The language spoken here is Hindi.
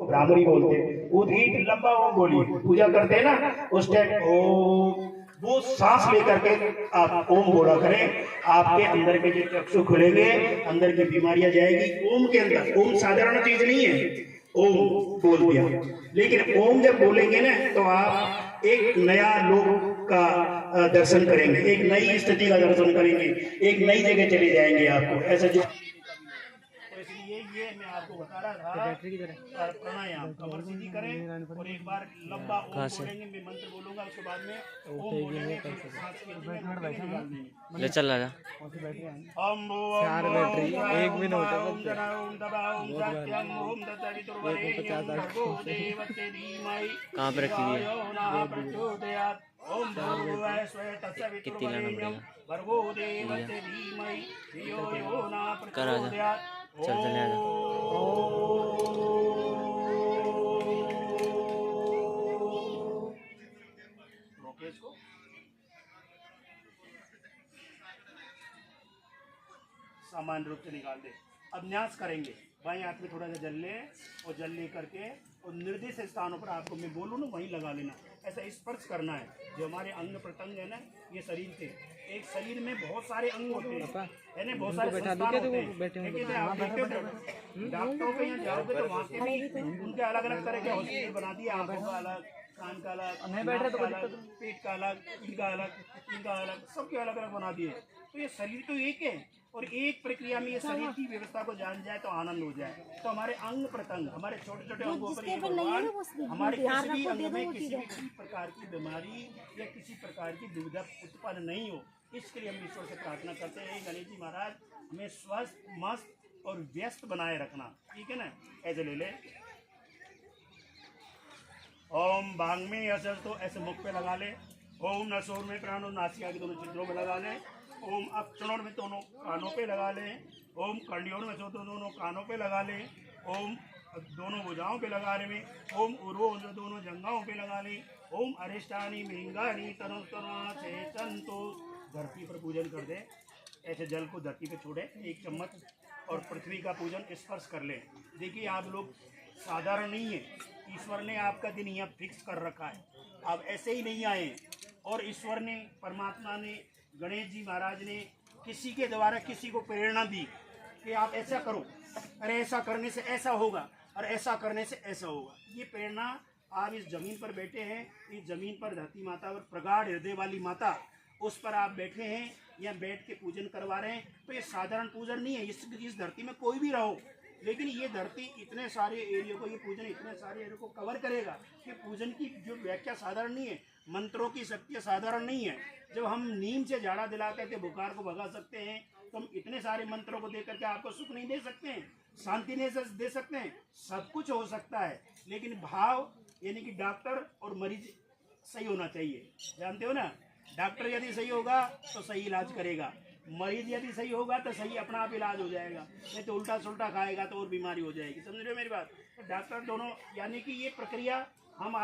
भ्रामरी बोलते हैं, उदीत लंबा ओम बोलिए, पूजा करते हैं ना उस टाइम ओम, वो सांस लेकर के आप ओम बोला करें, आपके अंदर के जो चक्षु खुलेंगे, अंदर की बीमारियां जाएगी। ओम के अंदर, ओम साधारण चीज नहीं है, ओम बोल दिया, लेकिन ओम जब बोलेंगे ना तो आप एक नया लोक का दर्शन करेंगे, एक नई स्थिति का दर्शन करेंगे, एक नई जगह चले जाएंगे आपको। ऐसा जो तो इसलिए ये मैं आपको बता रहा था, प्राणायाम कमर सीधी करें और एक बार लंबा ओम बोलेंगे, मैं मंत्र बोलूंगा, उसके बाद में ओम बोलेंगे, फिर सांस खींचेंगे, ले चल राजा। ओम चार बैटरी, एक भी नोट है, ओम जना ओम दबा ओम सत्यम ओम दत्तवितुर्वरेण्यं भर्गो देवस्य धीमहि कहाँ पे रखी हुई है? धियो नः प्रचोदयात्। ओम भूर्भुवः स्वः तत्सवितुर्वरेण्यं भर्गो देवस्य धीमहि धियो यो नः प्रचोदयात्। चल चले आजा। सामान्य रूप से निकाल दे। अब न्यास करेंगे, बाएं हाथ में थोड़ा सा जल ले और जल ले करके और निर्दिष्ट स्थानों पर आपको मैं बोलूँ ना वहीं लगा लेना, ऐसा स्पर्श करना है। जो हमारे अंग प्रत्यंग है ना, ये शरीर के एक शरीर में बहुत सारे अंग होते हैं, है ना, बहुत सारे संस्थान होते हैं, लेकिन आप देखते हो डॉक्टरों के यहाँ जाओगे तो वहाँ के भी उनके अलग अलग तरह के हॉस्पिटल बना दिए, आंखों का अलग, कान का अलग, नाक का अलग, पेट का अलग, इनका अलग, इनका अलग, सबके अलग अलग बना दिए। तो ये शरीर तो एक है और एक प्रक्रिया में ये शरीर की व्यवस्था को जान जाए तो आनंद हो जाए। तो हमारे अंग प्रत्यंग, हमारे छोटे छोटे अंगों पर ये भगवान हमारे किसी भी अंग में किसी भी प्रकार की बीमारी या किसी प्रकार की दुविधा उत्पन्न नहीं हो, इसके लिए हम ईश्वर से प्रार्थना करते हैं, गणेश जी महाराज हमें स्वस्थ, मस्त और व्यस्त बनाए रखना, ठीक है ना। ऐसे ले ले, ओम भांग में असर तो ऐसे मुख पे लगा ले, ओम नसोर में प्राणों नासिका के दोनों छिद्रों में लगा ले, ओम अक्षणों में दोनों कानों पे लगा ले, ओम कंडियों में तो दोनों कानों पे लगा ले, ओम दोनों भुजाओं पे लगा ले, ओम उरो दोनों जंघाओं पे लगा ले, ओम अरिष्टानी मिंगानी तनु धरती पर पूजन कर दे। ऐसे जल को धरती पे छोड़े एक चम्मच और पृथ्वी का पूजन स्पर्श कर ले। देखिए आप लोग साधारण नहीं है, ईश्वर ने आपका दिन यहाँ फिक्स कर रखा है, आप ऐसे ही नहीं आए। और ईश्वर ने, परमात्मा ने, गणेश जी महाराज ने किसी के द्वारा किसी को प्रेरणा दी कि आप ऐसा करो, अरे ऐसा करने से ऐसा होगा और ऐसा करने से ऐसा होगा। ये प्रेरणा आप इस जमीन पर बैठे हैं, इस जमीन पर धरती माता और प्रगाढ़ हृदय वाली माता, उस पर आप बैठे हैं या बैठ के पूजन करवा रहे हैं। तो ये साधारण पूजन नहीं है, इस धरती में कोई भी रहो, लेकिन ये धरती इतने सारे एरिया को, ये पूजन इतने सारे एरिया को कवर करेगा कि पूजन की जो व्याख्या साधारण नहीं है, मंत्रों की शक्ति साधारण नहीं है। जब हम नीम से झाड़ा दिला करके बुखार को भगा सकते हैं, तो हम इतने सारे मंत्रों को दे करके आपको सुख नहीं दे सकते हैं, शांति नहीं दे सकते हैं। सब कुछ हो सकता है, लेकिन भाव यानी कि डॉक्टर और मरीज सही होना चाहिए। जानते हो ना, डॉक्टर यदि सही होगा तो सही इलाज करेगा, मरीज यदि सही होगा तो सही अपना आप इलाज हो जाएगा, नहीं तो उल्टा सुल्टा खाएगा तो और बीमारी हो जाएगी। समझ रहे हो मेरी बात। तो डॉक्टर दोनों यानी कि ये प्रक्रिया हम